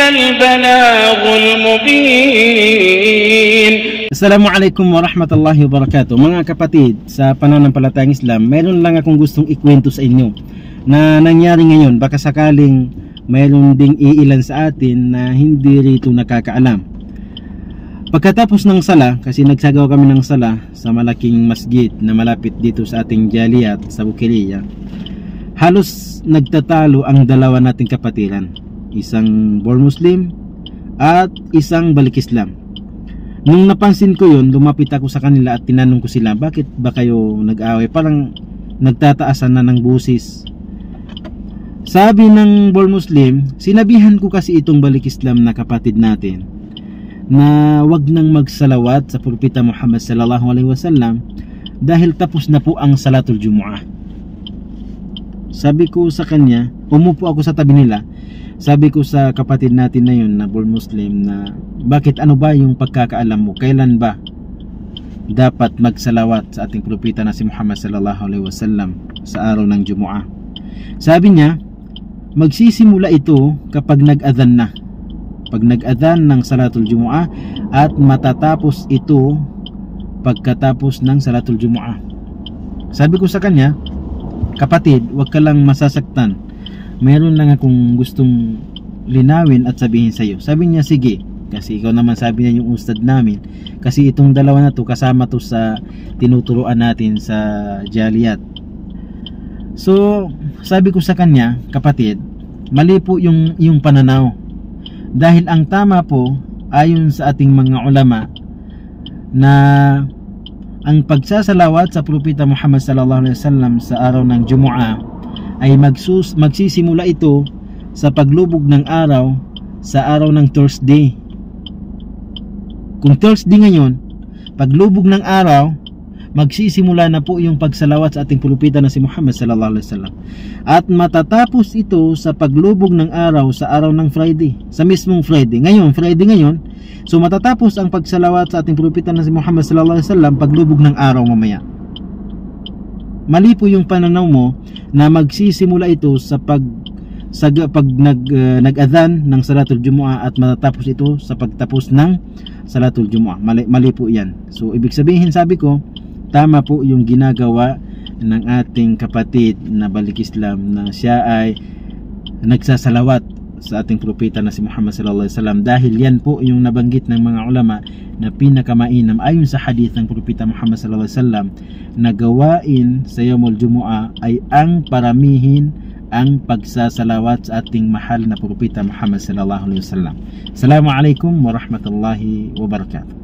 البلاغ المبين. Assalamualaikum warahmatullahi wabarakatuh. Mga kapatid, sa pananampalatayang Islam, mayroon lang akong gustong ikwento sa inyo na nangyari ngayon. Baka sakaling mayroon ding iilan sa atin na hindi rito nakakaalam. Pagkatapos ng sala, kasi nagsagawa kami ng sala sa malaking masjid na malapit dito sa ating Jaliyat sa Bukiliya, halos nagtatalo ang dalawa nating kapatiran, isang born Muslim at isang balik Islam. Nung napansin ko yun, lumapit ako sa kanila at tinanong ko sila, bakit ba kayo nag-away? Parang nagtataasan na ng busis. Sabi ng born Muslim, sinabihan ko kasi itong balik Islam na kapatid natin na wag nang magsalawat sa Propeta Muhammad sallallahu alaihi wasallam dahil tapos na po ang Salatul Jumu'ah. Sabi ko sa kanya, umupo ako sa tabi nila, sabi ko sa kapatid natin na yun na born Muslim na bakit, ano ba yung pagkakaalam mo, kailan ba dapat magsalawat sa ating propeta na si Muhammad sallallahu alaihi wasallam sa araw ng Jumu'ah? Sabi niya, magsisimula ito kapag nag-adhan na, pag nag-adhan ng Salatul Jumu'ah, at matatapos ito pagkatapos ng Salatul Jumu'ah. Sabi ko sa kanya, kapatid, wag ka lang masasaktan, meron lang akong gustong linawin at sabihin sa iyo. Sabi niya, sige, kasi ikaw naman, sabi niya, yung ustad namin, kasi itong dalawa na to kasama to sa tinuturuan natin sa Jaliyat. So sabi ko sa kanya, kapatid, mali po yung pananaw, dahil ang tama po ayon sa ating mga ulama na ang pagsasalawat sa Propeta Muhammad sallallahu alaihi wasallam sa araw ng Jumu'ah ay magsisimula ito sa paglubog ng araw sa araw ng Thursday. Kung Thursday ngayon, paglubog ng araw, magsisimula na po yung pagsalawat sa ating propeta na si Muhammad sallallahu alaihi wasallam, at matatapos ito sa paglubog ng araw sa araw ng Friday, sa mismong Friday ngayon. So matatapos ang pagsalawat sa ating propeta na si Muhammad sallallahu alaihi wasallam paglubog ng araw mamaya. Mali po yung pananaw mo na magsisimula ito sa nag-adhan ng Salatul Jumu'ah at matatapos ito sa pagtapos ng Salatul Jumu'ah. Mali po yan. So ibig sabihin, sabi ko, tama po yung ginagawa ng ating kapatid na balik Islam na siya ay nagsasalawat sa ating propeta na si Muhammad sallallahu alaihi wasallam, dahil yan po yung nabanggit ng mga ulama na pinakamainam ayon sa hadith ng propeta Muhammad sallallahu alaihi wasallam na gawain sa Yawmul Jumu'ah ay ang paramihin ang pagsasalawat sa ating mahal na propeta Muhammad sallallahu alaihi wasallam. Assalamualaikum warahmatullahi wabarakatuh.